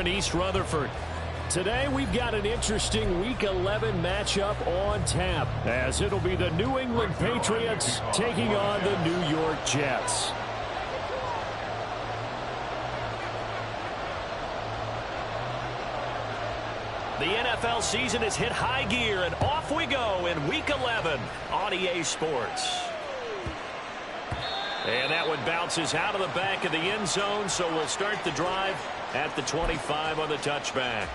in East Rutherford. Today we've got an interesting Week 11 matchup on tap, as it'll be the New England Patriots taking on the New York Jets. The NFL season has hit high gear, and off we go in Week 11 on EA Sports. And that one bounces out of the back of the end zone, so we'll start the drive at the 25 on the touchback.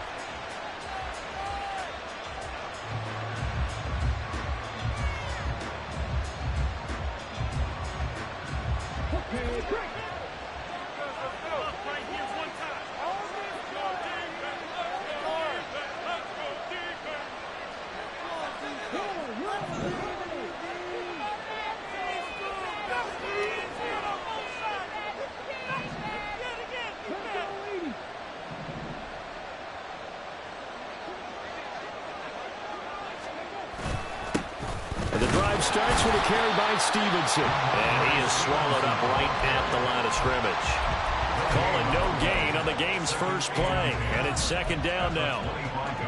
Starts with a carry by Stevenson. And he is swallowed up right at the line of scrimmage. Calling no gain on the game's first play. And it's second down now.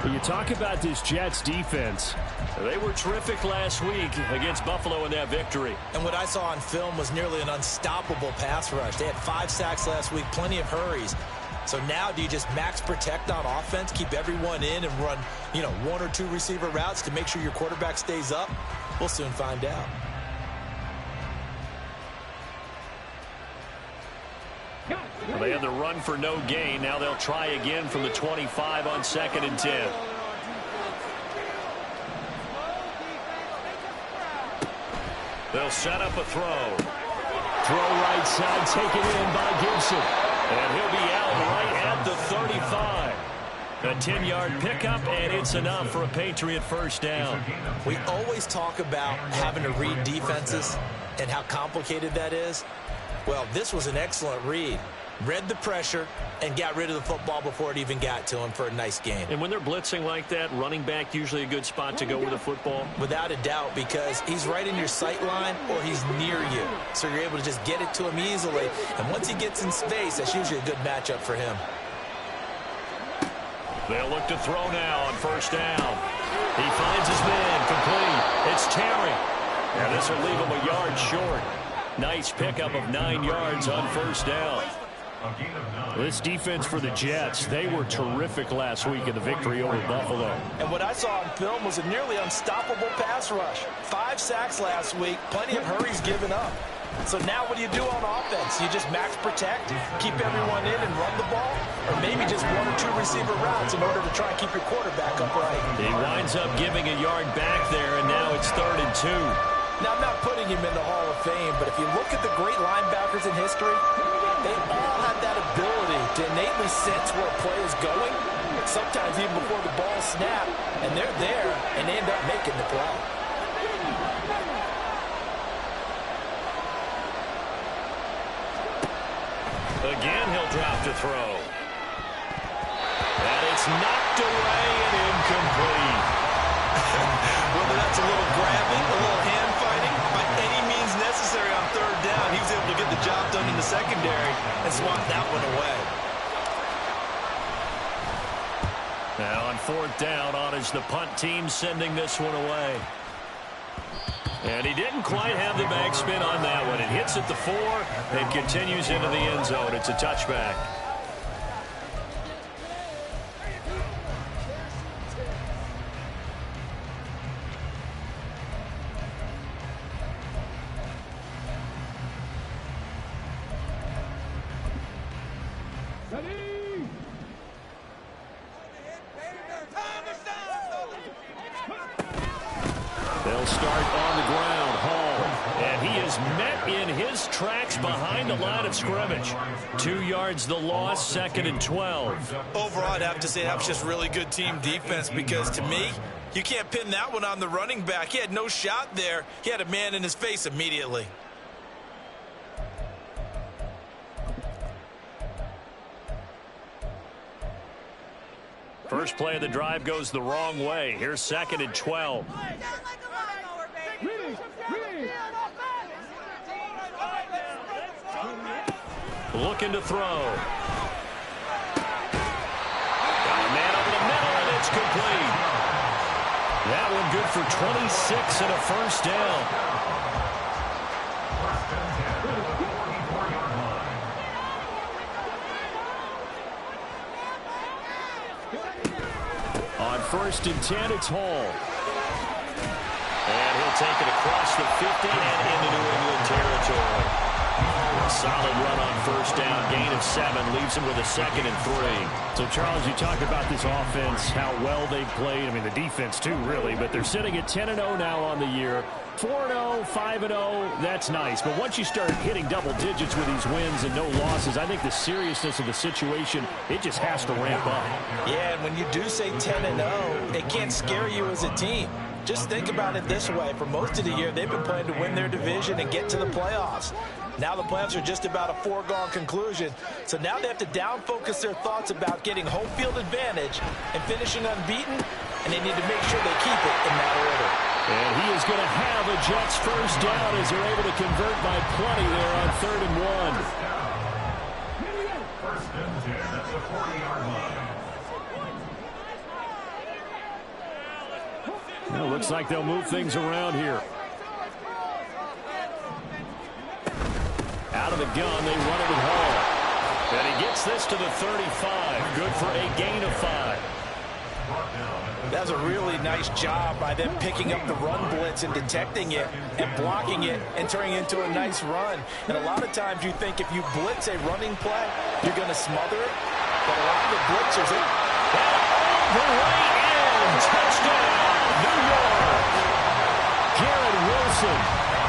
When you talk about this Jets defense, they were terrific last week against Buffalo in that victory. And what I saw on film was nearly an unstoppable pass rush. They had 5 sacks last week, plenty of hurries. So now do you just max protect on offense, keep everyone in and run, 1 or 2 receiver routes to make sure your quarterback stays up? We'll soon find out. Well, they had the run for no gain. Now they'll try again from the 25 on 2nd and 10. They'll set up a throw. Throw right side taken in by Gibson. And he'll be out right at the 35. A 10-yard pickup, and it's enough for a Patriot first down. We always talk about having to read defenses and how complicated that is. Well, this was an excellent read. Read the pressure and got rid of the football before it even got to him for a nice game. And when they're blitzing like that, running back usually a good spot to go with the football? Without a doubt, because he's right in your sight line or he's near you. So you're able to just get it to him easily. And once he gets in space, that's usually a good matchup for him. They'll look to throw now on first down. He finds his man complete. It's Terry. And this will leave him a yard short. Nice pickup of 9 yards on first down. This defense for the Jets, they were terrific last week in the victory over Buffalo. And what I saw on film was a nearly unstoppable pass rush. 5 sacks last week, plenty of hurries given up. So now what do you do on offense? You just max protect, keep everyone in and run the ball? Or maybe just 1 or 2 receiver routes in order to try and keep your quarterback upright? He winds up giving a yard back there, and now it's 3rd and 2. Now, I'm not putting him in the Hall of Fame, but if you look at the great linebackers in history, they all have that ability to innately sense where a play is going, sometimes even before the ball snaps, and they're there, and they end up making the play. Again, he'll drop to throw. And it's knocked away and incomplete. Whether that's a little grabbing, a little hand fighting, by any means necessary on 3rd down, he was able to get the job done in the secondary and swat that one away. Now on 4th down, on is the punt team sending this one away. And he didn't quite have the backspin on that one. It hits at the 4 and continues into the end zone. It's a touchback. They'll start on the ground, Hall, and he is met in his tracks behind the line of scrimmage. 2 yards the loss, 2nd and 12. Overall, I'd have to say that was just really good team defense because, to me, you can't pin that one on the running back. He had no shot there. He had a man in his face immediately. First play of the drive goes the wrong way. Here's 2nd and 12. Looking to throw. It's complete. That one good for 26 and a first down. On 1st and 10, it's Hall. And he'll take it across the 50 and into New England territory. A solid run on 1st down. Gain of 7 leaves him with a 2nd and 3. So, Charles, you talk about this offense, how well they've played. I mean, the defense, too, really. But they're sitting at 10-0 now on the year. 4-0, 5-0, that's nice. But once you start hitting double digits with these wins and no losses, I think the seriousness of the situation, it just has to ramp up. Yeah, and when you do say 10-0, it can't scare you as a team. Just think about it this way. For most of the year, they've been playing to win their division and get to the playoffs. Now the playoffs are just about a foregone conclusion. So now they have to down-focus their thoughts about getting home field advantage and finishing unbeaten, and they need to make sure they keep it in that order. And he is going to have a Jets first down as they're able to convert by plenty there on 3rd and 1. First and 10 at the 40-yard line. Well, looks like they'll move things around here. Out of the gun, they run it with Hall. And he gets this to the 35. Good for a gain of 5. That's a really nice job by them picking up the run blitz and detecting it and blocking it and turning it into a nice run. And a lot of times you think if you blitz a running play, you're going to smother it. But a lot of the blitzers, The way in. Touchdown, New York. Garrett Wilson.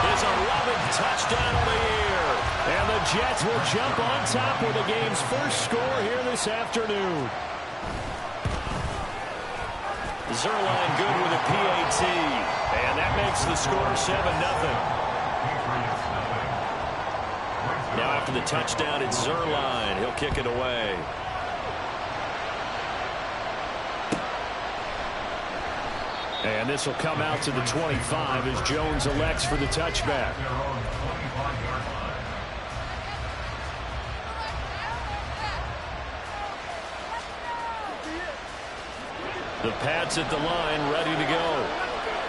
His 11th touchdown of the year. And the Jets will jump on top with the game's first score here this afternoon. Zerline good with a PAT. And that makes the score 7-0. Now after the touchdown, it's Zerline. He'll kick it away. And this will come out to the 25 as Jones elects for the touchback. The Pats at the line, ready to go.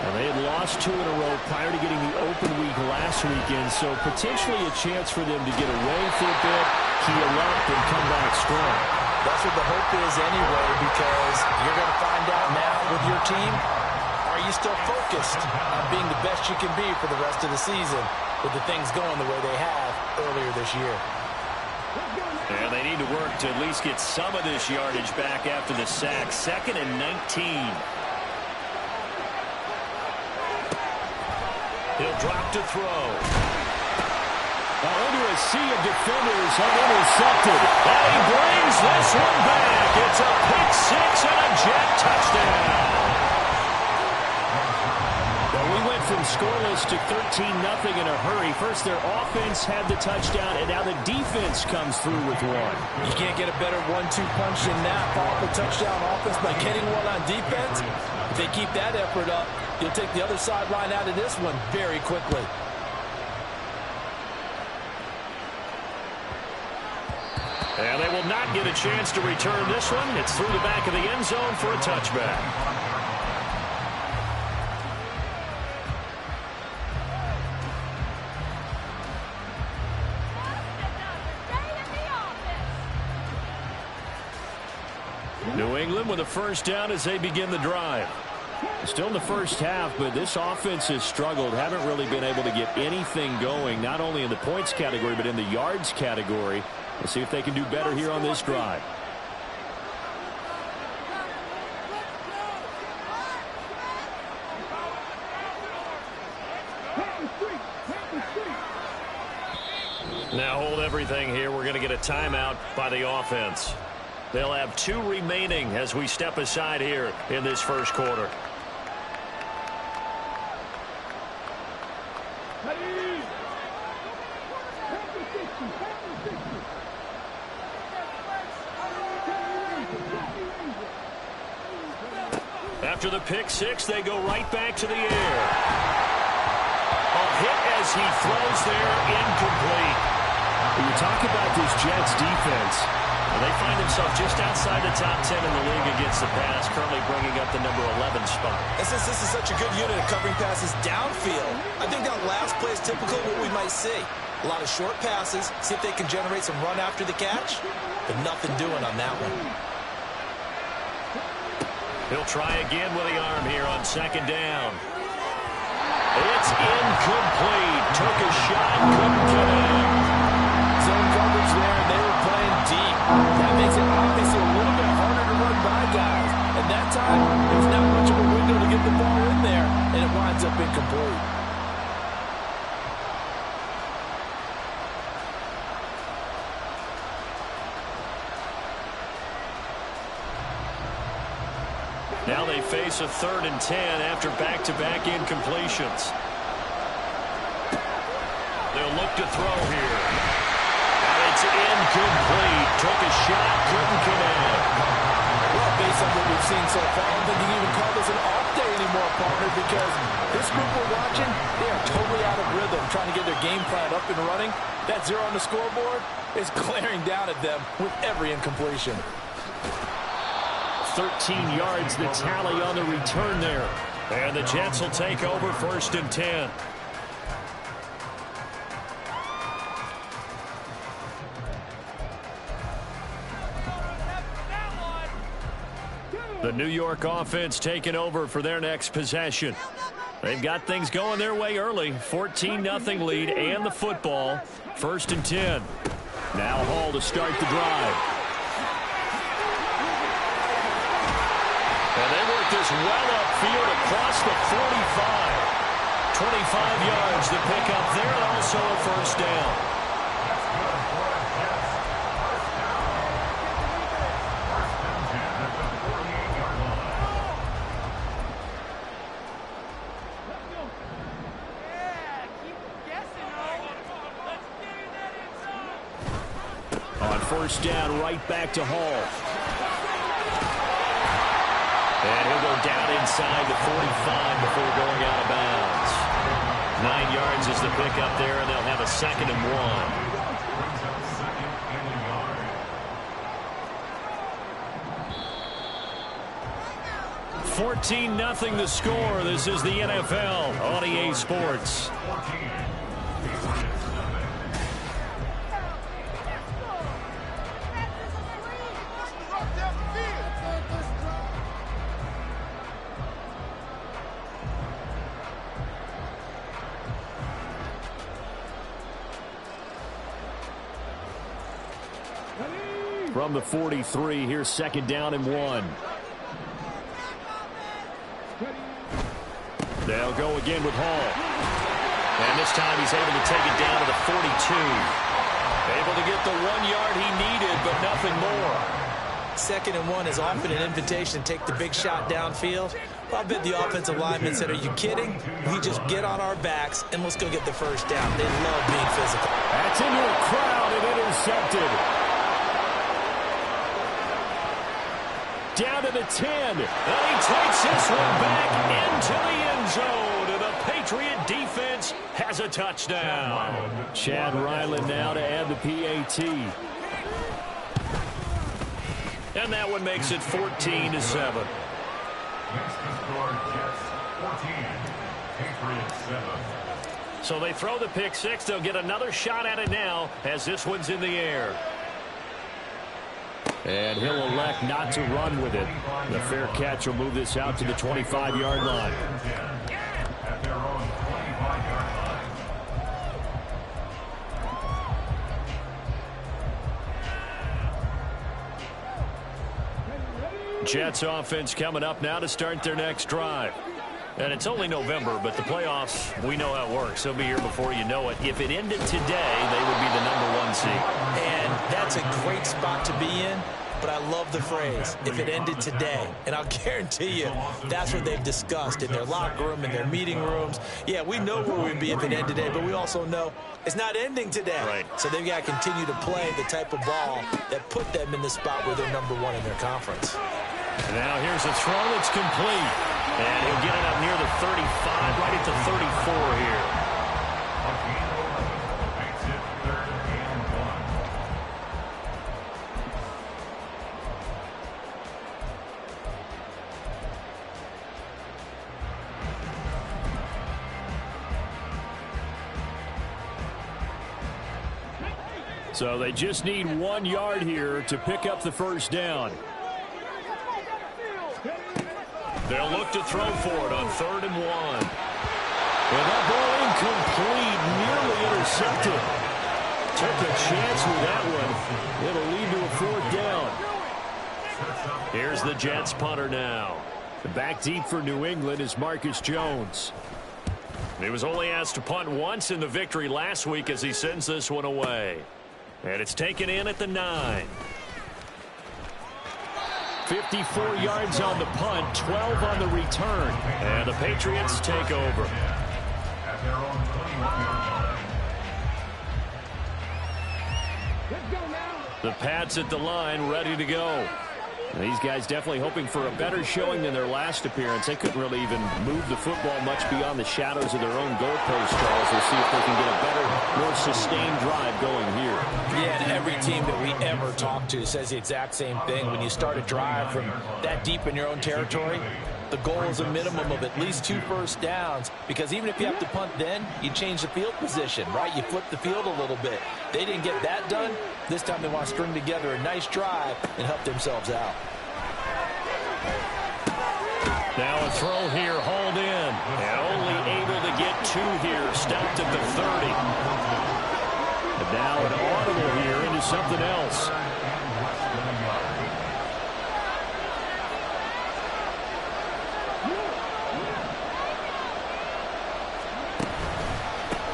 And they had lost 2 in a row prior to getting the open week last weekend, so potentially a chance for them to get away for a bit, heal up, and come back strong. that's what the hope is anyway, because you're going to find out now with your team, are you still focused on being the best you can be for the rest of the season with the things going the way they have earlier this year? And they need to work to at least get some of this yardage back after the sack. 2nd and 19. He'll drop to throw. Now under a sea of defenders, unintercepted. And he brings this one back. It's a pick six and a Jet touchdown. Well, we went from scoreless to 13-0 in a hurry. First, their offense had the touchdown, and now the defense comes through with one. You can't get a better 1-2 punch than that. Follow the touchdown offense by getting one on defense. If they keep that effort up, you'll take the other sideline out of this one very quickly. And they will not get a chance to return this one. It's through the back of the end zone for a touchback. New England with a first down as they begin the drive. Still in the first half, but this offense has struggled. Haven't really been able to get anything going, not only in the points category, but in the yards category. We'll see if they can do better here on this drive. Now hold everything here. We're going to get a timeout by the offense. They'll have 2 remaining as we step aside here in this first quarter. After the pick six, they go right back to the air. A hit as he throws there, incomplete. When you talk about this Jets defense, Well, they find themselves just outside the top 10 in the league against the pass, currently bringing up the number 11 spot. And since this is such a good unit of covering passes downfield, I think that last play is typical of what we might see. A lot of short passes, see if they can generate some run after the catch, but nothing doing on that one. He'll try again with the arm here on second down. It's incomplete. Took a shot, couldn't connect. Zone coverage there, and they were playing deep. That makes it obviously a little bit harder to run by guys. And that time, there's not much of a window to get the ball in there, and it winds up incomplete. Now they face a 3rd and 10 after back-to-back incompletions. They'll look to throw here. And it's incomplete. Took a shot, couldn't connect. Well, based on what we've seen so far, I don't think you can even call this an off day anymore, partner, because this group we're watching, they are totally out of rhythm, trying to get their game plan up and running. That 0 on the scoreboard is glaring down at them with every incompletion. 13 yards the tally on the return there. And the Jets will take over 1st and 10. The New York offense taking over for their next possession. They've got things going their way early. 14-0 lead and the football. 1st and 10. Now Hall to start the drive. And they work this well upfield across the 45. 25 yards to pick up there, and also a 1st down. On 1st down, right back to Hall. And he'll go down inside the 45 before going out of bounds. 9 yards is the pickup there, and they'll have a 2nd and 1. 14-0 the score. This is the NFL on EA Sports. From the 43, here's 2nd down and 1. They'll go again with Hall. And this time he's able to take it down to the 42. Able to get the 1 yard he needed, but nothing more. 2nd and 1 is often an invitation to take the big shot downfield. Well, I bet the offensive lineman said, are you kidding? We just get on our backs and let's go get the 1st down. They love being physical. That's into a crowd and intercepted. Down to the 10. And he takes this one back into the end zone. And the Patriot defense has a touchdown. Chad Ryland now to add the PAT. And that one makes it 14-7. Next to score, Jets 14, Patriots 7. So they throw the pick six. They'll get another shot at it now as this one's in the air. And he'll elect not to run with it. The fair catch will move this out to the 25-yard line. At their own 25-yard line. Jets offense coming up now to start their next drive. And it's only November, but the playoffs, we know how it works. They'll be here before you know it. If it ended today, they would be the #1 seed. And that's a great spot to be in. But I love the phrase, if it ended today. And I'll guarantee you, that's what they've discussed in their locker room, in their meeting rooms. Yeah, we know where we'd be if it ended today, but we also know it's not ending today. Right. So they've got to continue to play the type of ball that put them in the spot where they're #1 in their conference. And now here's a throw that's complete. And he'll get it up near the 35, right at the 34 here. Makes it 3rd and 1. So they just need 1 yard here to pick up the first down. They'll look to throw for it on 3rd and 1. And that ball incomplete, nearly intercepted. Took a chance with that one. It'll lead to a 4th down. Here's the Jets punter now. Back deep for New England is Marcus Jones. He was only asked to punt once in the victory last week as he sends this one away. And it's taken in at the 9. 54 yards on the punt, 12 on the return. And the Patriots take over. At their own 21-yard line. The Pats at the line, ready to go. These guys definitely hoping for a better showing than their last appearance. They couldn't really even move the football much beyond the shadows of their own goalpost, Charles. We'll see if they can get a better, more sustained drive going here. Yeah, and every team that we ever talk to says the exact same thing. When you start a drive from that deep in your own territory, the goal is a minimum of at least 2 first downs, because even if you have to punt then, you change the field position, right? You flip the field a little bit. They didn't get that done. This time they want to string together a nice drive and help themselves out. Now a throw here, hauled in. And only able to get 2 here, stopped at the 30. And now an audible here into something else.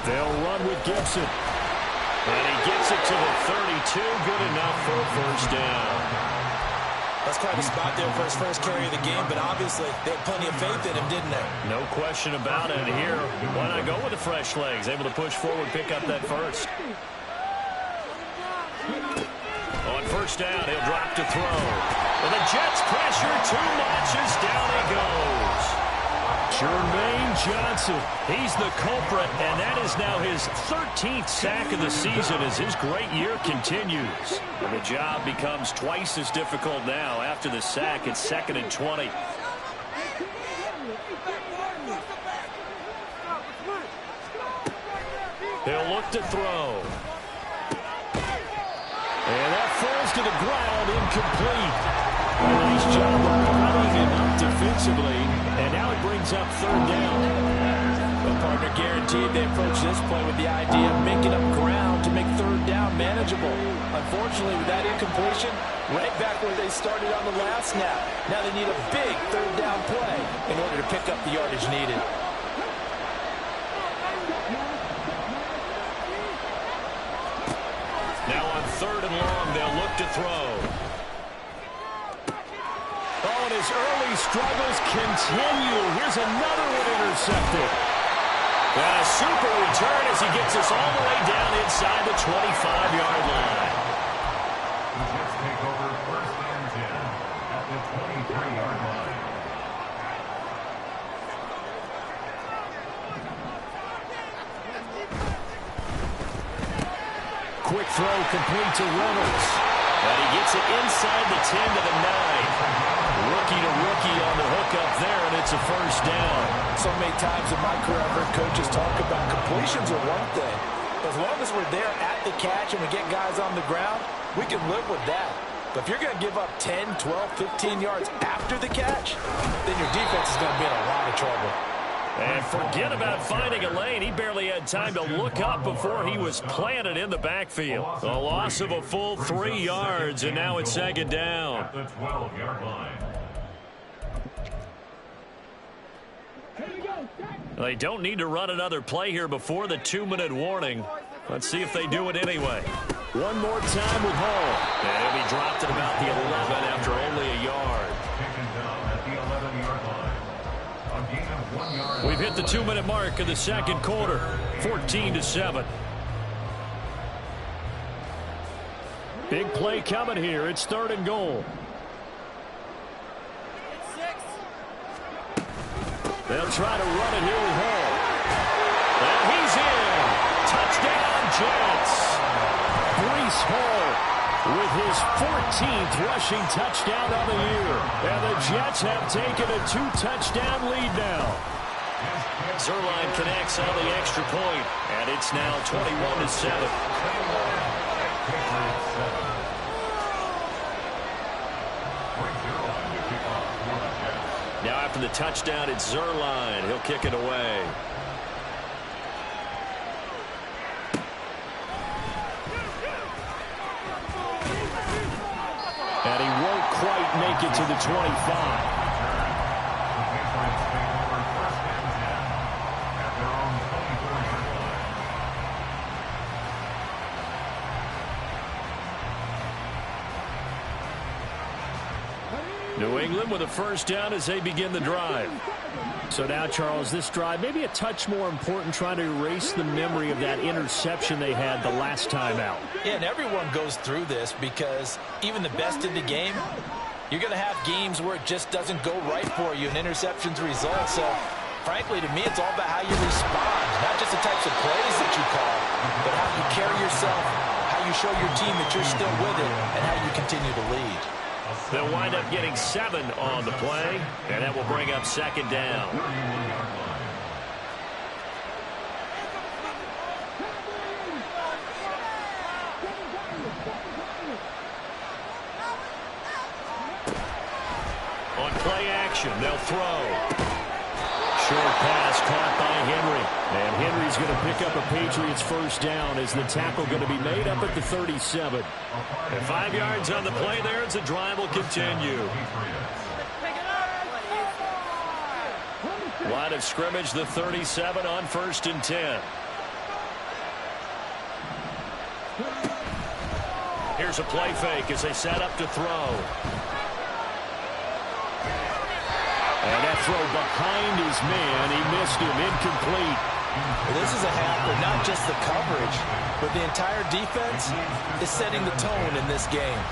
They'll run with Gibson. And he gets it to the 32. Good enough for a first down. That's quite a spot there for his first carry of the game, but obviously they had plenty of faith in him, didn't they? No question about it. Here, why not go with the fresh legs? Able to push forward, pick up that first. On first down, he'll drop to throw. And the Jets pressure too much as down he goes. Jermaine Johnson. He's the culprit, and that is now his 13th sack of the season as his great year continues. And the job becomes twice as difficult now after the sack. It's 2nd and 20. He'll look to throw. And that falls to the ground, incomplete. A nice job of cutting him up defensively, and now it brings up 3rd down. The partner guaranteed they approach this play with the idea of making up ground to make 3rd down manageable. Unfortunately, with that incompletion, right back where they started on the last snap. Now they need a big 3rd down play in order to pick up the yardage needed. Now on 3rd and long, they'll look to throw. Oh, and his early struggles continue. Here's another one intercepted. And a super return as he gets us all the way down inside the 25-yard line. The Jets take over 1st and 10 at the 23-yard line. Quick throw complete to Reynolds. And he gets it inside the 10 to the 9. Rookie to rookie on the hook up there, and it's a first down. So many times in my career, I've heard coaches talk about completions are one thing. As long as we're there at the catch and we get guys on the ground, we can live with that. But if you're going to give up 10, 12, 15 yards after the catch, then your defense is going to be in a lot of trouble. And forget about finding a lane. He barely had time to look up before he was planted in the backfield. A loss of a full 3 yards, and now it's 2nd down. At the 12-yard line. They don't need to run another play here before the 2-minute warning. Let's see if they do it anyway. One more time with Hall. And he'll be dropped at about the 11 after only a yard. Taken down at the 11-yard line. A gain of 1 yard. We've hit the 2-minute mark of the 2nd quarter. 14-7. Big play coming here. It's 3rd and goal. They'll try to run it here with Hall. And he's in. Touchdown, Jets. Breece Hall with his 14th rushing touchdown of the year. And the Jets have taken a 2-touchdown lead now. Zerline connects on the extra point, and it's now 21-7. Patriots 7. Frank Zerline to kick off for the Jets. Now after the touchdown, it's Zerline. He'll kick it away. And he won't quite make it to the 25. New England with a first down as they begin the drive. So now, Charles, this drive maybe a touch more important, trying to erase the memory of that interception they had the last time out. Yeah, and everyone goes through this because even the best in the game, you're going to have games where it just doesn't go right for you, and interceptions result. So, frankly, to me, it's all about how you respond, not just the types of plays that you call, but how you carry yourself, how you show your team that you're still with it, and how you continue to lead. They'll wind up getting 7 on the play, and that will bring up second down. On play action, they'll throw. Short pass caught by Henry. And Henry's going to pick up a Patriots first down as the tackle going to be made up at the 37. And 5 yards on the play there as the drive will continue. Line of scrimmage, the 37 on 1st and 10. Here's a play fake as they set up to throw. And that throw behind his man. He missed him. Incomplete. Well, this is a half where not just the coverage, but the entire defense is setting the tone in this game.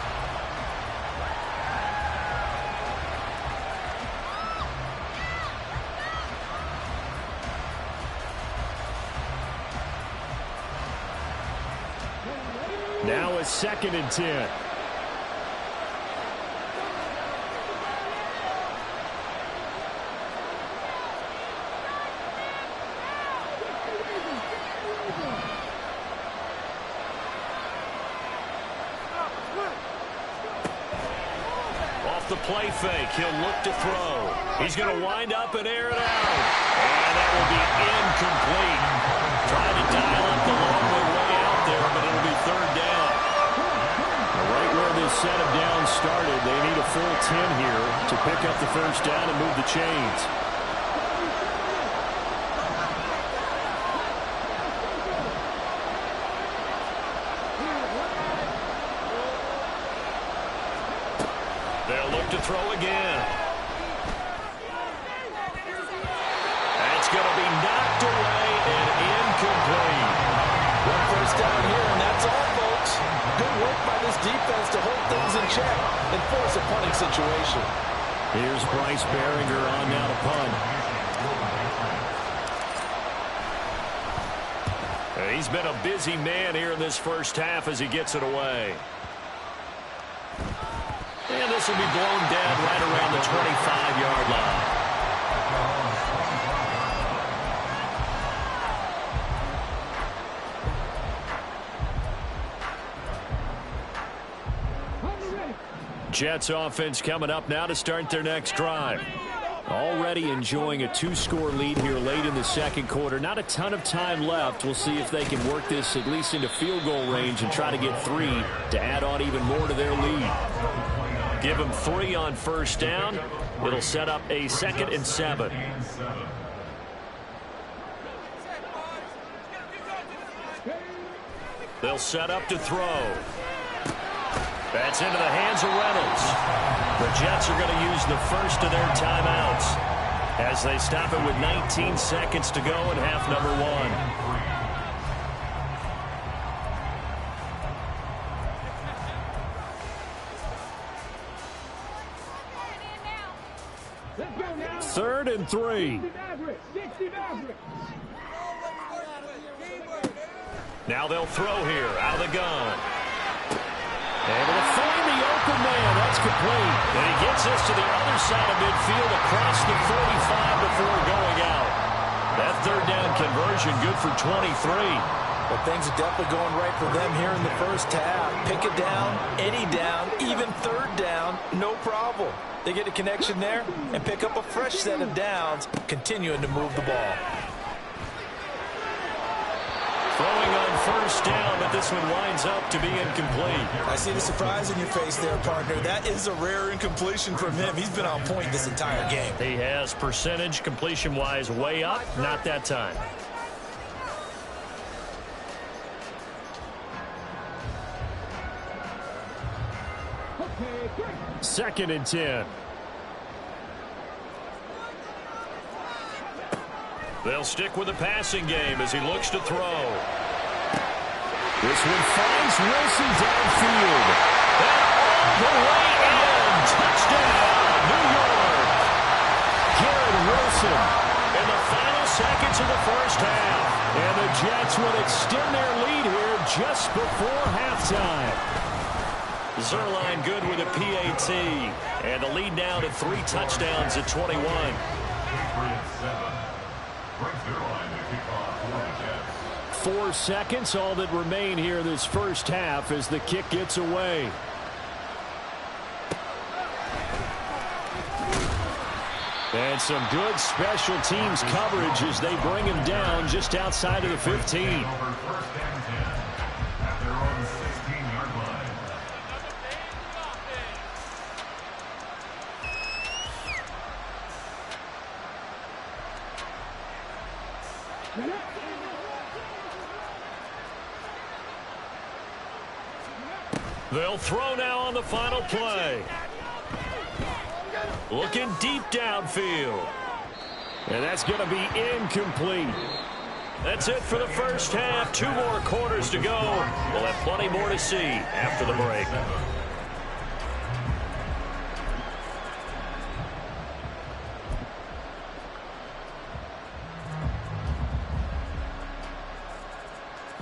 Now it's 2nd and 10. The play fake. He'll look to throw. He's going to wind up and air it out. And that will be incomplete. Trying to dial up the long way out there, but it'll be 3rd down. Right where this set of downs started, they need a full 10 here to pick up the first down and move the chains. To throw again. That's going to be knocked away and incomplete. One first down here, and that's all, folks. Good work by this defense to hold things in check and force a punting situation. Here's Bryce Behringer on now to punt. He's been a busy man here in this first half as he gets it away. And this will be blown down right around the 25-yard line. Jets offense coming up now to start their next drive. Already enjoying a 2-score lead here late in the second quarter. Not a ton of time left. We'll see if they can work this at least into field goal range and try to get 3 to add on even more to their lead. Give them 3 on first down. It'll set up a 2nd and 7. They'll set up to throw. That's into the hands of Reynolds. The Jets are going to use the first of their timeouts as they stop it with 19 seconds to go in half number 1. Third and 3. Now they'll throw here out of the gun. Able to find the open man. That's complete. And he gets this to the other side of midfield across the 45 before going out. That 3rd down conversion good for 23. Well, things are definitely going right for them here in the first half. Pick it down, any down, even third down, no problem. They get a connection there and pick up a fresh set of downs, continuing to move the ball. Throwing on first down, but this one winds up to be incomplete. I see the surprise in your face there, partner. That is a rare incompletion from him. He's been on point this entire game. He has percentage completion-wise way up, not that time. Second and 10. They'll stick with the passing game as he looks to throw. This one finds Wilson downfield. And all the way in. Touchdown, New York. Garrett Wilson. In the final seconds of the first half. And the Jets will extend their lead here just before halftime. Zerline good with a PAT. And the lead now to 3 touchdowns at 21. 4 seconds, all that remain here this first half as the kick gets away. And some good special teams coverage as they bring him down just outside of the 15. They'll throw now on the final play. Looking deep downfield. And that's going to be incomplete. That's it for the first half. 2 more quarters to go. We'll have plenty more to see after the break.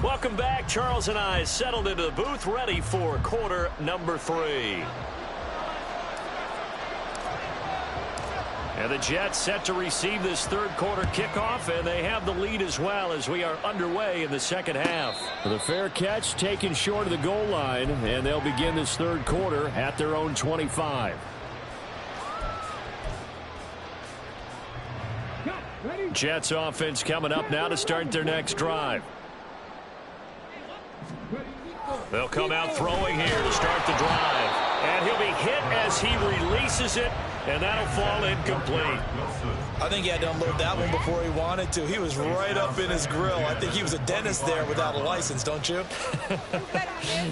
Welcome back. Charles and I settled into the booth, ready for quarter number 3. And the Jets set to receive this third quarter kickoff, and they have the lead as well as we are underway in the second half. The fair catch taken short of the goal line, and they'll begin this third quarter at their own 25. Jets offense coming up now to start their next drive. They'll come out throwing here to start the drive. And he'll be hit as he releases it, and that'll fall incomplete. I think he had to unload that one before he wanted to. He was right up in his grill. I think he was a dentist there without a license, don't you?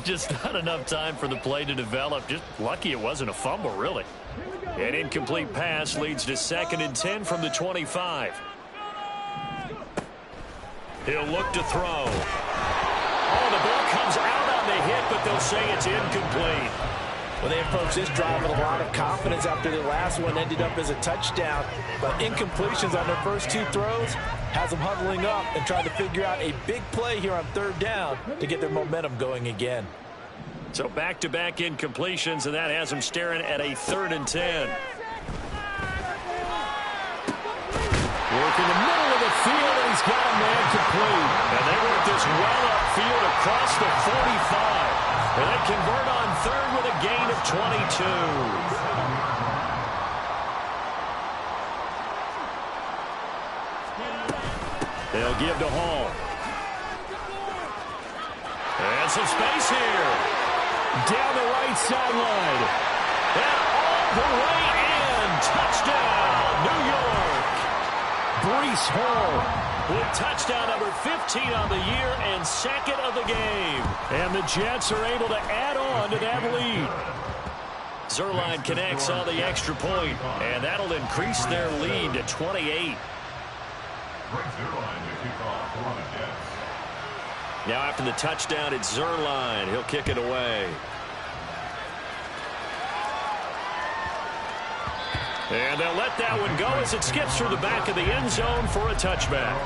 Just not enough time for the play to develop. Just lucky it wasn't a fumble, really. An incomplete pass leads to 2nd and 10 from the 25. He'll look to throw. Oh, the ball comes out on the hit, but they'll say it's incomplete. Well, they approached this drive with a lot of confidence after the last one ended up as a touchdown. But incompletions on their first 2 throws has them huddling up and trying to figure out a big play here on 3rd down to get their momentum going again. So back-to-back incompletions, and that has them staring at a 3rd and 10. Work in the middle of the field, and he's got a man complete. And they work this well upfield across the 45. And they convert on 3rd with a gain of 22. They'll give to Hall. And some space here. Down the right sideline. And all the way in. Touchdown, New York. Breece Hall with touchdown number 15 on the year and 2nd of the game. And the Jets are able to add on to that lead. Zerline connects on the extra point, and that'll increase their lead to 28. Now after the touchdown, it's Zerline. He'll kick it away. And they'll let that one go as it skips through the back of the end zone for a touchback.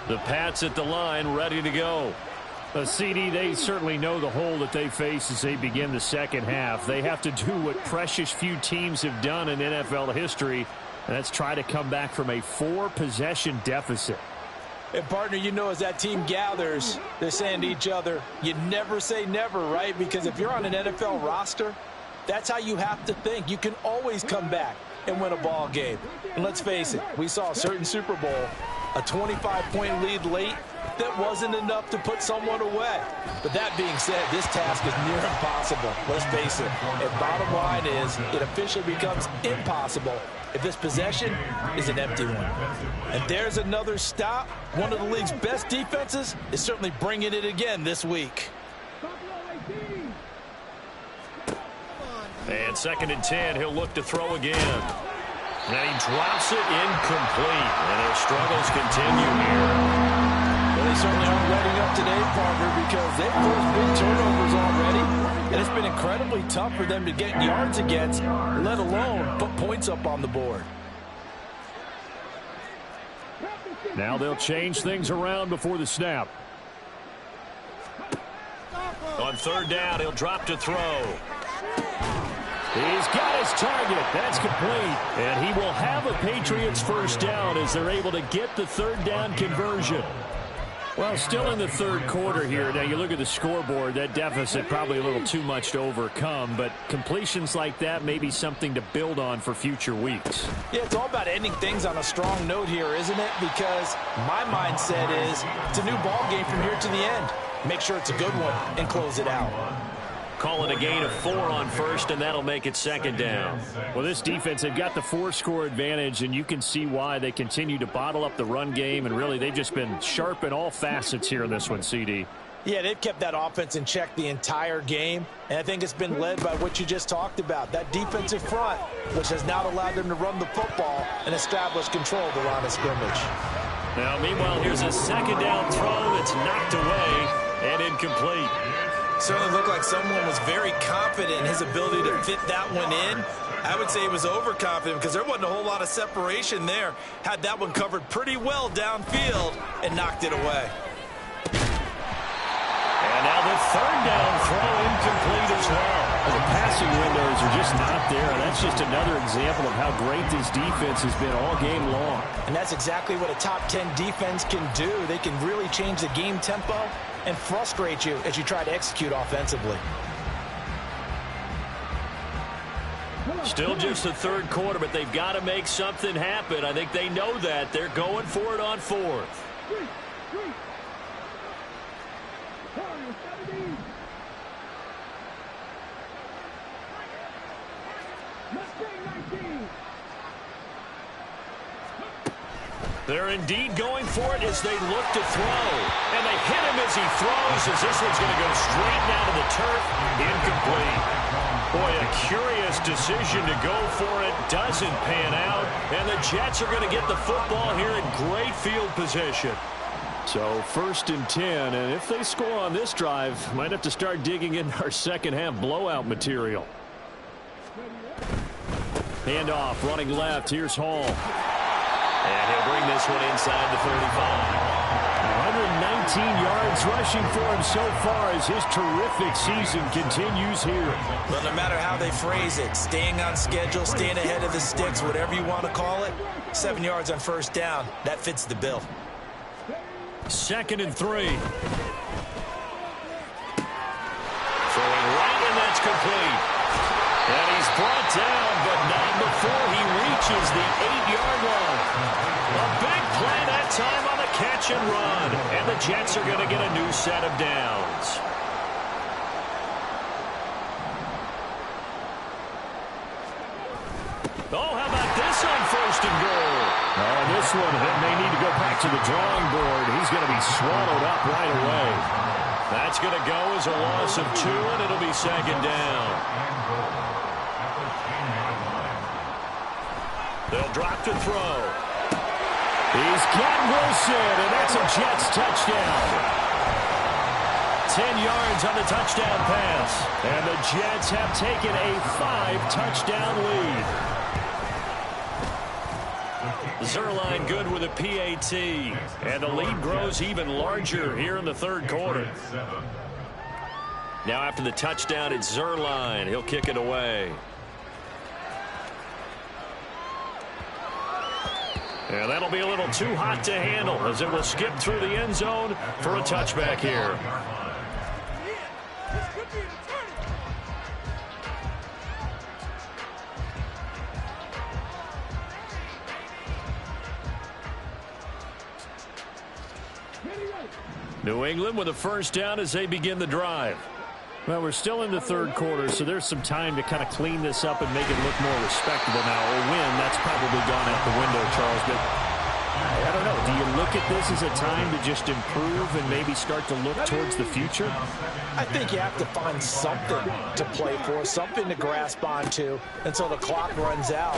The Pats at the line, ready to go. CD, they certainly know the hole that they face as they begin the second half. They have to do what precious few teams have done in NFL history, and that's try to come back from a 4-possession deficit. And, partner, you know, as that team gathers, they're saying to each other, you never say never, right? Because if you're on an NFL roster, that's how you have to think. You can always come back and win a ball game. And let's face it, we saw a certain Super Bowl, a 25-point lead late, that wasn't enough to put someone away. But that being said, this task is near impossible. Let's face it. And bottom line is, it officially becomes impossible if this possession is an empty one. And there's another stop. One of the league's best defenses is certainly bringing it again this week. And 2nd and 10, he'll look to throw again. And he drops it incomplete. And their struggles continue here. Well, they certainly aren't letting up today, partner, because they've forced big turnovers already. And it's been incredibly tough for them to get yards against, let alone put points up on the board. Now they'll change things around before the snap. On 3rd down, he'll drop to throw. He's got his target. That's complete. And he will have a Patriots first down as they're able to get the 3rd down conversion. Well, still in the 3rd quarter here. Now, you look at the scoreboard, that deficit probably a little too much to overcome, but completions like that may be something to build on for future weeks. Yeah, it's all about ending things on a strong note here, isn't it? Because my mindset is it's a new ball game from here to the end. Make sure it's a good one and close it out. Call it a gain of 4 on 1st, and that'll make it 2nd down. Well, this defense, they've got the 4-score advantage, and you can see why they continue to bottle up the run game, and really they've just been sharp in all facets here in this one, CD. Yeah, they've kept that offense in check the entire game, and I think it's been led by what you just talked about, that defensive front, which has now allowed them to run the football and establish control of the line of scrimmage. Now, meanwhile, here's a 2nd down throw that's knocked away and incomplete. Certainly looked like someone was very confident in his ability to fit that one in. I would say he was overconfident because there wasn't a whole lot of separation there. Had that one covered pretty well downfield and knocked it away. And now the 3rd down throw incomplete as well. The passing windows are just not there, and that's just another example of how great this defense has been all game long. And that's exactly what a top 10 defense can do. They can really change the game tempo and frustrate you as you try to execute offensively. Still just the 3rd quarter, but they've got to make something happen. I think they know that. They're going for it on 4th. They're indeed going for it as they look to throw. And they hit him as he throws, as this one's going to go straight down to the turf. Incomplete. Boy, a curious decision to go for it. Doesn't pan out. And the Jets are going to get the football here in great field position. So 1st and 10, and if they score on this drive, might have to start digging in our second half blowout material. Handoff, running left. Here's Hall. And he'll bring this one inside the 35. 119 yards rushing for him so far as his terrific season continues here. Well, no matter how they phrase it, staying on schedule, staying ahead of the sticks, whatever you want to call it, 7 yards on 1st down, that fits the bill. 2nd and 3. Throwing right, and that's complete. And he's brought down, but not before he reaches the 8-yard line. A big play that time on the catch and run. And the Jets are going to get a new set of downs. Oh, how about this on 1st and goal? Oh, this one may need to go back to the drawing board. He's going to be swallowed up right away. That's going to go as a loss of 2, and it'll be 2nd down. They'll drop to throw. He's got Wilson, and that's a Jets touchdown. 10 yards on the touchdown pass. And the Jets have taken a 5-touchdown lead. Zerline good with a PAT. And the lead grows even larger here in the third quarter. Now after the touchdown, it's Zerline. He'll kick it away. And that'll be a little too hot to handle as it will skip through the end zone for a touchback here. New England with a first down as they begin the drive. Well, we're still in the third quarter, so there's some time to kind of clean this up and make it look more respectable now. A win, that's probably gone out the window, Charles. But I don't know. Do you look at this as a time to just improve and maybe start to look towards the future? I think you have to find something to play for, something to grasp onto until the clock runs out.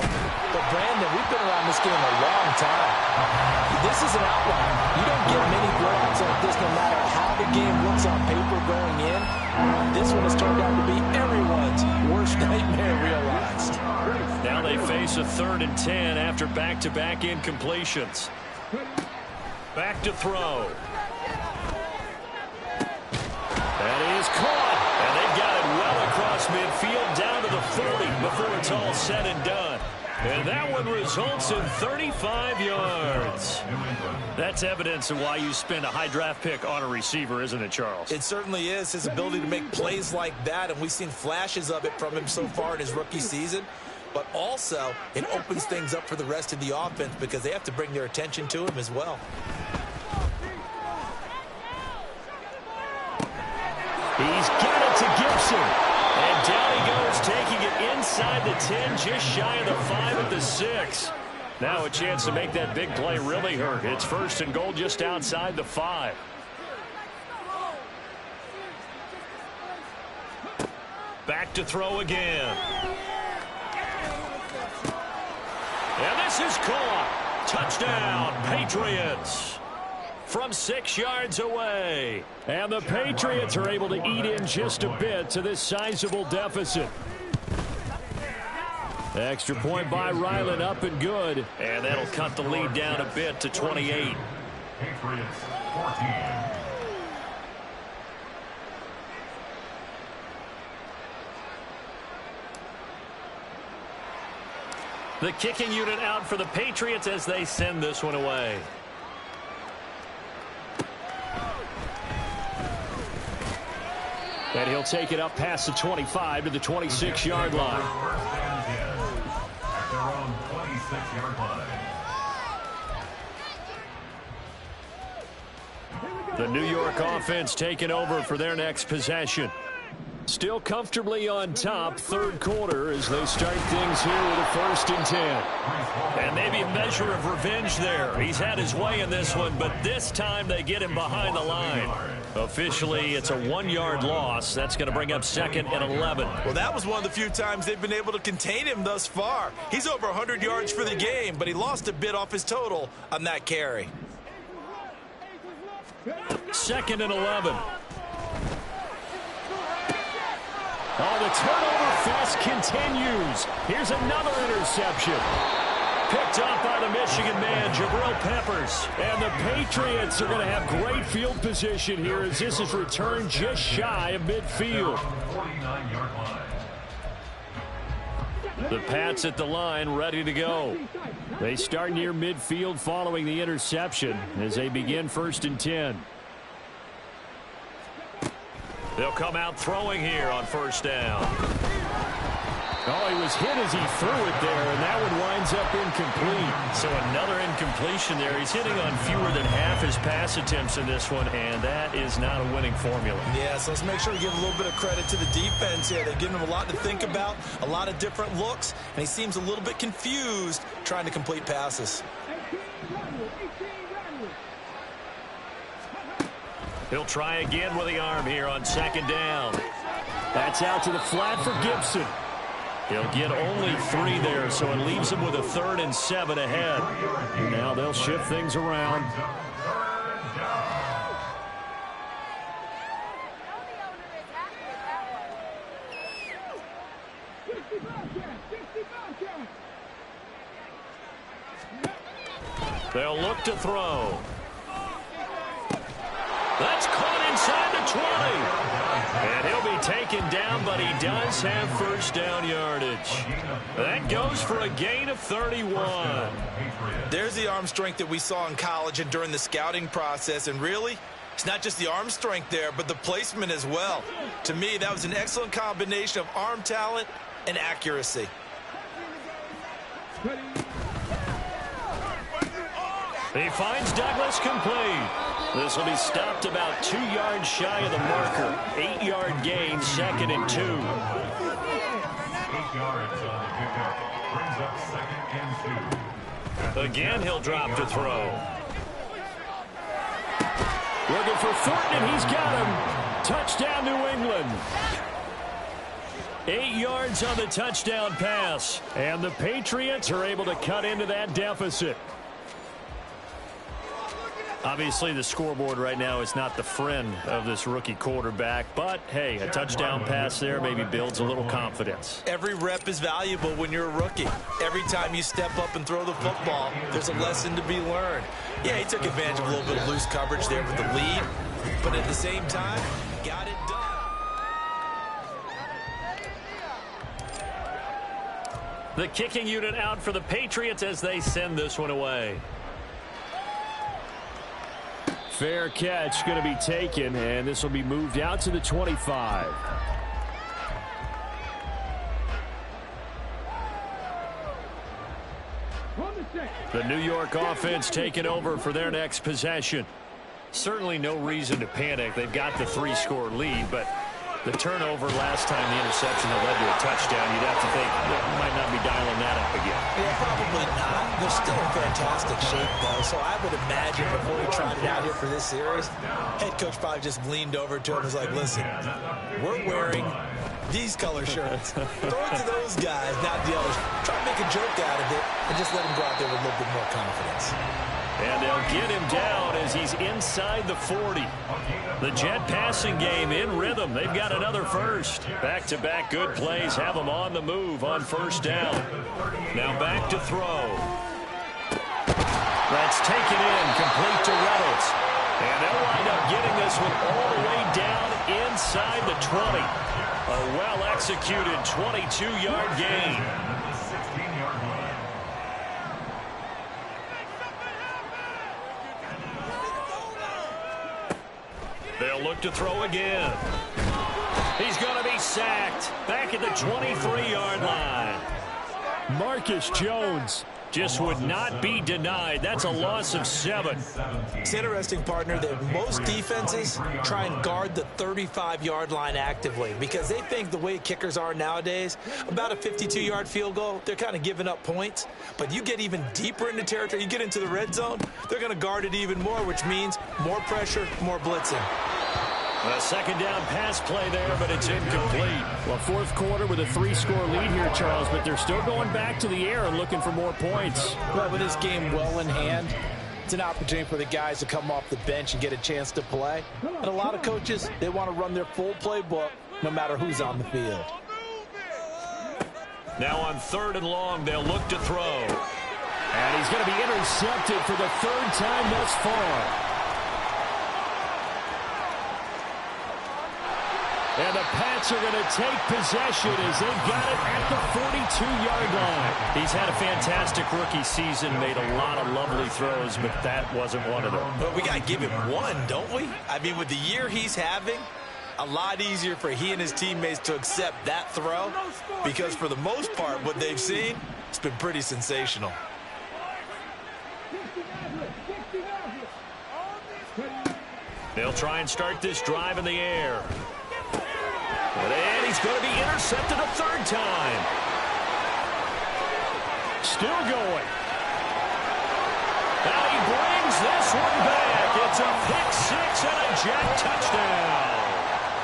But, Brandon, we've been around this game a long time. This is an outlier. You don't get many blowouts like this no matter how the game looks on paper going in. This one has turned out to be everyone's worst nightmare realized. Now they face a 3rd and 10 after back-to-back incompletions. Back to throw. That is caught. And they've got it well across midfield down to the 40 before it's all said and done. And that one results in 35 yards. That's evidence of why you spend a high draft pick on a receiver, isn't it, Charles? It certainly is. His ability to make plays like that, and we've seen flashes of it from him so far in his rookie season. But also, it opens things up for the rest of the offense because they have to bring their attention to him as well. He's got it to Gibson. And down he goes, taking it inside the 10, just shy of the 5 at the 6. Now a chance to make that big play really hurt. It's 1st and goal just outside the 5. Back to throw again. And this is caught. Touchdown, Patriots. From 6 yards away. And the Patriots are able to eat in just a bit to this sizable deficit. Extra point by Ryland, up and good. And that'll cut the lead down a bit to 28. Patriots 14. The kicking unit out for the Patriots as they send this one away. And he'll take it up past the 25 to the 26-yard line. First and 10 at their own 26-yard line. The New York offense taking over for their next possession. Still comfortably on top, third quarter, as they start things here with a 1st and 10. And maybe a measure of revenge there. He's had his way in this one, but this time they get him behind the line. Officially, it's a 1-yard loss. That's going to bring up 2nd and 11. Well, that was one of the few times they've been able to contain him thus far. He's over 100 yards for the game, but he lost a bit off his total on that carry. 2nd and 11. Oh, the turnover fest continues. Here's another interception. Picked off by the Michigan man, Jabril Peppers. And the Patriots are going to have great field position here as this is returned just shy of midfield. 49-yard line. The Pats at the line, ready to go. They start near midfield following the interception as they begin 1st and 10. They'll come out throwing here on 1st down. Oh, he was hit as he threw it there, and that one winds up incomplete. So another incompletion there. He's hitting on fewer than half his pass attempts in this one, and that is not a winning formula. Yeah, so let's make sure we give a little bit of credit to the defense here. They've given him a lot to think about, a lot of different looks, and he seems a little bit confused trying to complete passes. He'll try again with the arm here on 2nd down. That's out to the flat for Gibson. He'll get only 3 there, so it leaves him with a 3rd and 7 ahead. Now they'll shift things around. They'll look to throw. That's caught inside the 20. And he'll be taken down, but he does have first down yardage. That goes for a gain of 31. There's the arm strength that we saw in college and during the scouting process. And really, it's not just the arm strength there, but the placement as well. To me, that was an excellent combination of arm talent and accuracy. He finds Douglas complete. This will be stopped about 2 yards shy of the marker. 8-yard gain, 2nd and 2. 8 yards on the pickup. Brings up 2nd and 2. Again, he'll drop to throw. Looking for Thornton, and he's got him. Touchdown, New England. 8 yards on the touchdown pass. And the Patriots are able to cut into that deficit. Obviously, the scoreboard right now is not the friend of this rookie quarterback. But, hey, a touchdown pass there maybe builds a little confidence. Every rep is valuable when you're a rookie. Every time you step up and throw the football, there's a lesson to be learned. Yeah, he took advantage of a little bit of loose coverage there with the lead. But at the same time, got it done. The kicking unit out for the Patriots as they send this one away. Fair catch going to be taken, and this will be moved out to the 25. The New York offense taking over for their next possession. Certainly no reason to panic. They've got the 3-score lead, but the turnover last time, the interception that led to a touchdown, you'd have to think they might not be dialing that up again. Yeah, probably not. They're still in fantastic shape, though, so I would imagine before he tried it out here for this series, head coach probably just leaned over to him and was like, listen, we're wearing these color shirts. Throw it to those guys, not the others. Try to make a joke out of it and just let him go out there with a little bit more confidence. And they'll get him down as he's inside the 40. The Jet passing game in rhythm. They've got another first. Back-to-back good plays have them on the move on first down. Now back to throw. That's taken in, complete to Reynolds. And they'll wind up getting this one all the way down inside the 20. A well-executed 22-yard gain. They'll look to throw again. He's going to be sacked back at the 23-yard line. Marcus Jones just would not be denied. That's a loss of 7. It's interesting, partner, that most defenses try and guard the 35-yard line actively because they think the way kickers are nowadays, about a 52-yard field goal, they're kind of giving up points. But you get even deeper into territory, you get into the red zone, they're going to guard it even more, which means more pressure, more blitzing. A second down pass play there, but it's incomplete. Well, fourth quarter with a 3-score lead here, Charles, but they're still going back to the air and looking for more points. Well, with this game well in hand, it's an opportunity for the guys to come off the bench and get a chance to play. And a lot of coaches, they want to run their full playbook no matter who's on the field. Now on 3rd and long, they'll look to throw. And he's going to be intercepted for the 3rd time thus far. And the Pats are going to take possession as they've got it at the 42-yard line. He's had a fantastic rookie season, made a lot of lovely throws, but that wasn't one of them. But we got to give him one, don't we? I mean, with the year he's having, a lot easier for he and his teammates to accept that throw because for the most part, what they've seen, it's been pretty sensational. They'll try and start this drive in the air. And he's going to be intercepted a 3rd time. Still going. Now he brings this one back. It's a pick-6 and a Jet touchdown.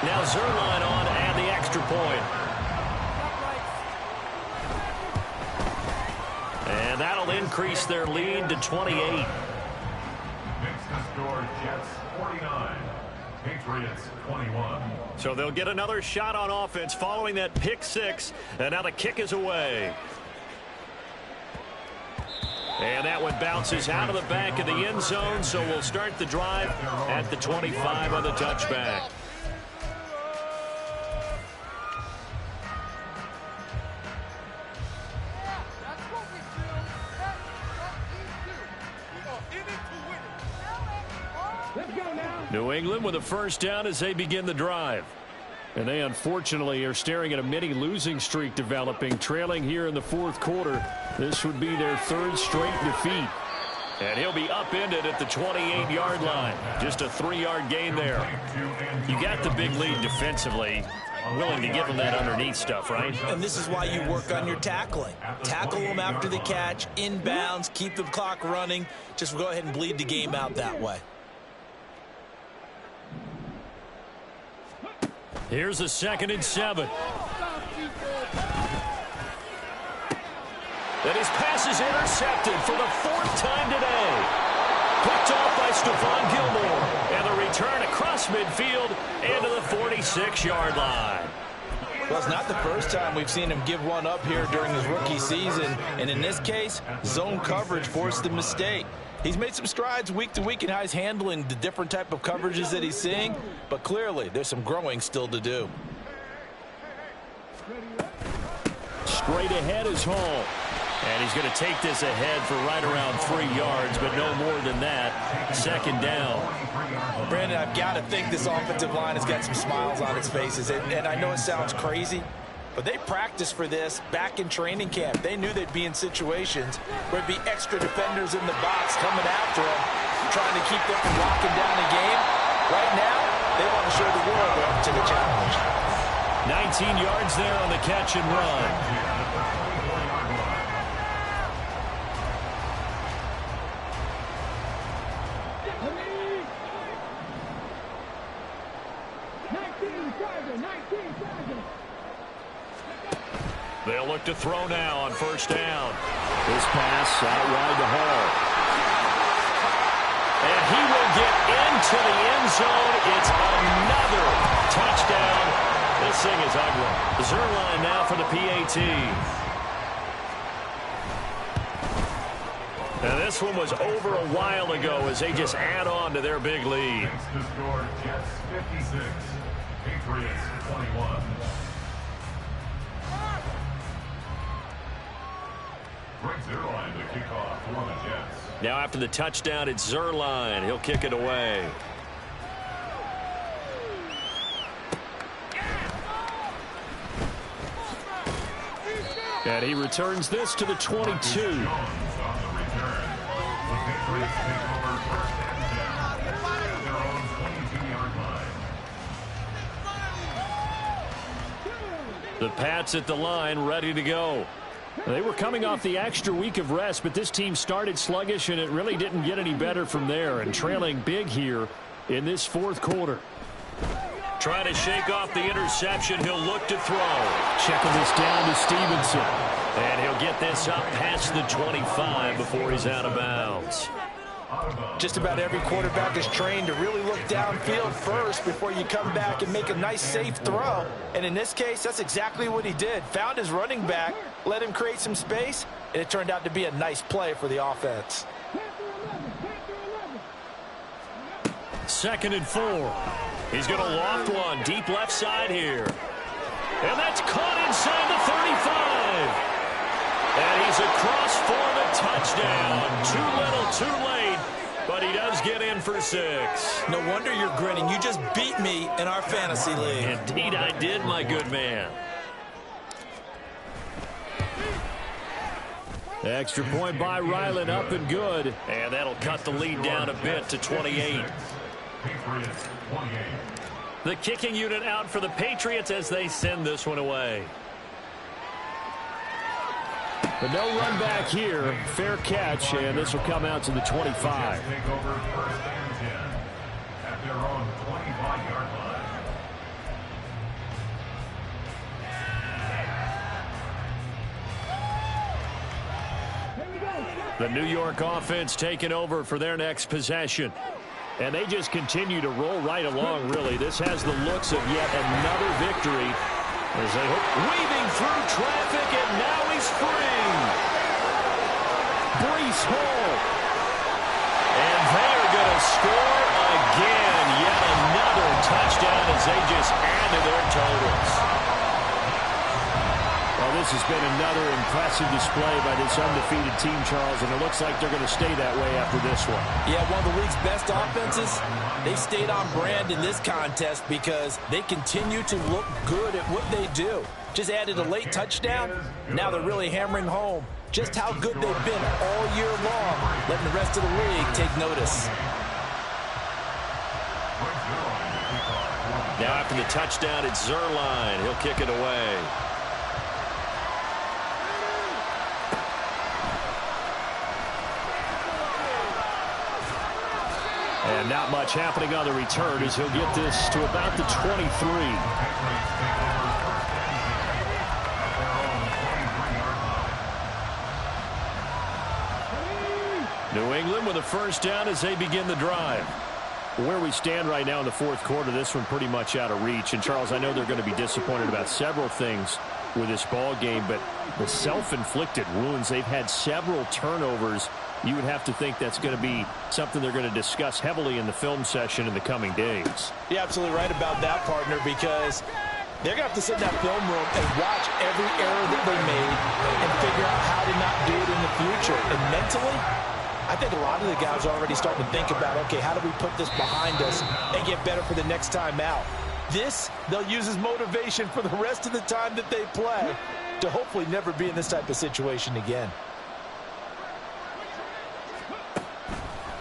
Now Zerline on to add the extra point. And that'll increase their lead to 28. Makes the score Jets 49. Patriots 21. So they'll get another shot on offense following that pick-6. And now the kick is away. And that one bounces out of the back of the end zone, so we'll start the drive at the 25 on the touchback. New England with a first down as they begin the drive. And they unfortunately are staring at a mini losing streak developing, trailing here in the fourth quarter. This would be their third straight defeat. And he'll be upended at the 28-yard line. Just a 3-yard gain there. You got the big lead defensively. Willing to give them that underneath stuff, right? And this is why you work on your tackling. Tackle them after the catch, inbounds, keep the clock running. Just go ahead and bleed the game out that way. Here's a 2nd and 7. And his pass is intercepted for the 4th time today. Picked off by Stephon Gilmore. And the return across midfield into the 46-yard line. Well, it's not the first time we've seen him give one up here during his rookie season. And in this case, zone coverage forced the mistake. He's made some strides week to week in how he's handling the different type of coverages that he's seeing. But clearly, there's some growing still to do. Straight ahead is Hall. And he's going to take this ahead for right around 3 yards, but no more than that. 2nd down. Brandon, I've got to think this offensive line has got some smiles on its faces. And I know it sounds crazy, but they practiced for this back in training camp. They knew they'd be in situations where there'd be extra defenders in the box coming after them, trying to keep them from locking down the game. Right now, they want to show the world they're up to the challenge. 19 yards there on the catch and run. They'll look to throw now on 1st down. This pass out wide to Hall. And he will get into the end zone. It's another touchdown. This thing is ugly. Zerline now for the PAT. And this one was over a while ago as they just add on to their big lead. The score, Jets 56, Patriots 21. Zerline to kick off for the Jets. Now after the touchdown, it's Zerline. He'll kick it away. And he returns this to the 22. The Pats at the line, ready to go. They were coming off the extra week of rest, but this team started sluggish, and it really didn't get any better from there, and trailing big here in this 4th quarter. Trying to shake off the interception. He'll look to throw. Checking this down to Stevenson. And he'll get this up past the 25 before he's out of bounds. Just about every quarterback is trained to really look downfield first before you come back and make a nice, safe throw. And in this case, that's exactly what he did. Found his running back, let him create some space, and it turned out to be a nice play for the offense. 2nd and 4. He's going to loft one deep left side here. And that's caught inside the 35. And he's across for the touchdown. Too little, too late. But he does get in for 6. No wonder you're grinning. You just beat me in our fantasy league. Indeed I did, my good man. Extra point by Ryland, up and good. And that'll cut the lead down a bit to 28. Patriots 28. The kicking unit out for the Patriots as they send this one away. But no run back here. Fair catch, and this will come out to the 25. Take over 1st and 10 at their own 25-yard line. The New York offense taking over for their next possession. And they just continue to roll right along, really. This has the looks of yet another victory. As they weaving through traffic, and now he's free. base hole. And they are going to score again. Yet another touchdown as they just add to their totals. Well, this has been another impressive display by this undefeated team, Charles, and it looks like they're going to stay that way after this one. Yeah, one of the league's best offenses. They stayed on brand in this contest because they continue to look good at what they do. Just added a late touchdown. Now they're really hammering home just how good they've been all year long, letting the rest of the league take notice. Now after the touchdown, it's Zerline. He'll kick it away. And not much happening on the return as he'll get this to about the 23. New England with a first down as they begin the drive. Where we stand right now in the fourth quarter, this one pretty much out of reach. And, Charles, I know they're going to be disappointed about several things with this ball game, but the self-inflicted wounds, they've had several turnovers. You would have to think that's going to be something they're going to discuss heavily in the film session in the coming days. You're absolutely right about that, partner, because they're going to have to sit in that film room and watch every error that they made and figure out how to not do it in the future. And mentally, I think a lot of the guys are already starting to think about, okay, how do we put this behind us and get better for the next time out? This, they'll use as motivation for the rest of the time that they play to hopefully never be in this type of situation again.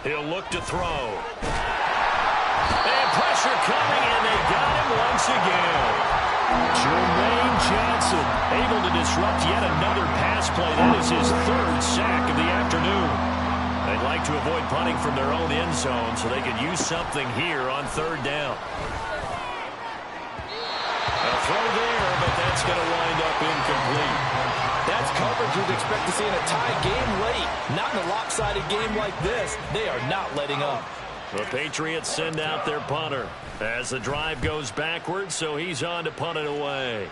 He'll look to throw. And pressure coming, and they got him once again. Jermaine Johnson Able to disrupt yet another pass play. That is his third sack of the afternoon. They'd like to avoid punting from their own end zone so they could use something here on third down. A throw there, but that's going to wind up incomplete. That's coverage you'd expect to see in a tie game late. Not in a lopsided game like this. They are not letting up. The Patriots send out their punter as the drive goes backwards, so he's on to punt it away.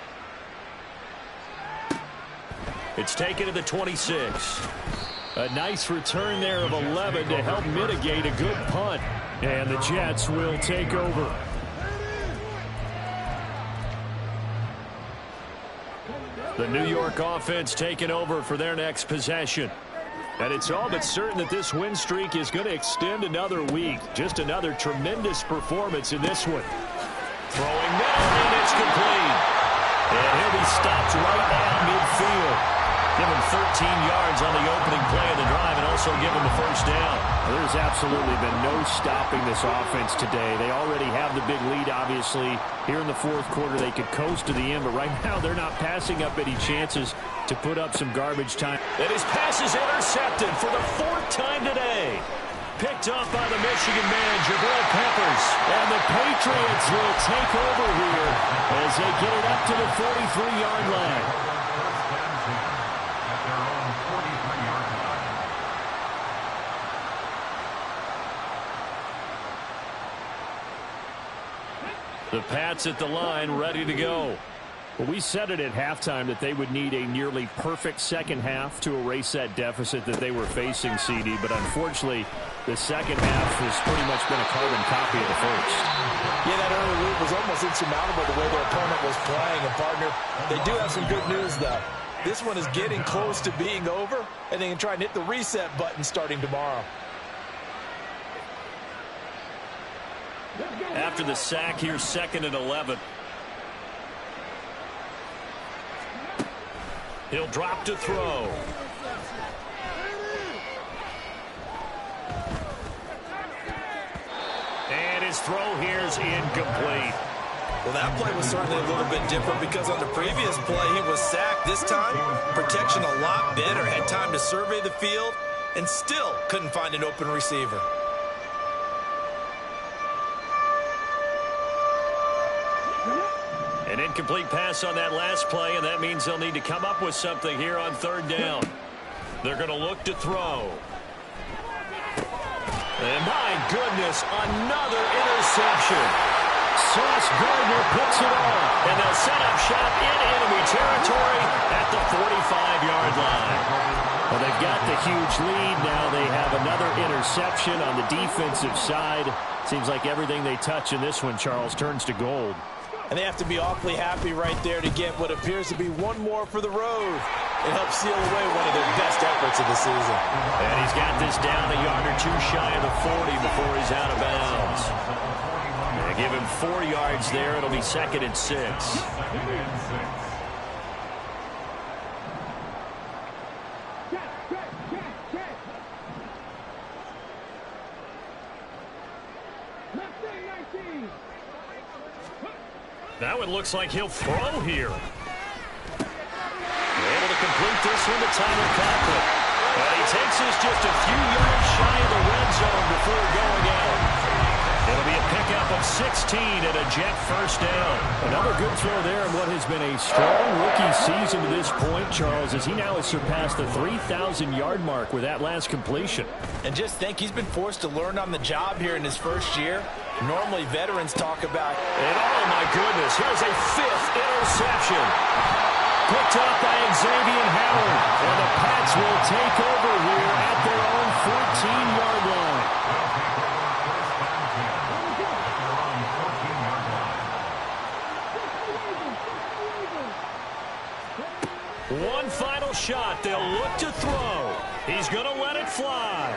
It's taken to the 26. A nice return there of 11 to help mitigate a good punt. And the Jets will take over. The New York offense taking over for their next possession. And it's all but certain that this win streak is going to extend another week. Just another tremendous performance in this one. Throwing middle, and it's complete. And he'll be stopped right at midfield. Give him 13 yards on the opening play of the drive and also give him the first down. There's absolutely been no stopping this offense today. They already have the big lead, obviously. Here in the fourth quarter, they could coast to the end, but right now they're not passing up any chances to put up some garbage time. And his pass is intercepted for the fourth time today. Picked up by the Michigan man, Jabril Peppers. And the Patriots will take over here as they get it up to the 43-yard line. The Pats at the line, ready to go. Well, we said it at halftime that they would need a nearly perfect second half to erase that deficit that they were facing, CD. But unfortunately, the second half has pretty much been a carbon copy of the first. Yeah, that early lead was almost insurmountable the way their opponent was playing. And, partner, they do have some good news, though. This one is getting close to being over, and they can try and hit the reset button starting tomorrow. After the sack, here's 2nd and 11. He'll drop to throw. And his throw here is incomplete. Well, that play was certainly a little bit different because on the previous play, he was sacked. This time, protection a lot better. Had time to survey the field and still couldn't find an open receiver. An incomplete pass on that last play, and that means they'll need to come up with something here on third down. They're going to look to throw. And my goodness, another interception. Sauce Gardner puts it on. And they'll set up shop in enemy territory at the 45-yard line. Well, they've got the huge lead. Now they have another interception on the defensive side. Seems like everything they touch in this one, Charles, turns to gold. And they have to be awfully happy right there to get what appears to be one more for the road. It helps seal away one of their best efforts of the season. And he's got this down a yard or two shy of the 40 before he's out of bounds. They give him 4 yards there. It'll be 2nd and 6. Now it looks like he'll throw here. Able to complete this one to Tyler Conklin. And he takes this just a few yards shy of the red zone before going out. It'll be a pickup of 16 and a Jet first down. Another good throw there in what has been a strong rookie season to this point, Charles, as he now has surpassed the 3,000-yard mark with that last completion. And just think, he's been forced to learn on the job here in his first year. Normally, veterans talk about... And oh, my goodness, here's a 5th interception. Picked up by Xavier Howard. And the Pats will take over here at their own 14-yard line. One final shot. They'll look to throw. He's going to let it fly.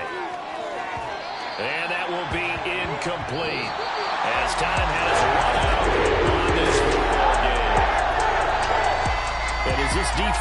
And that will be incomplete as time has run out on this football game. And as this defense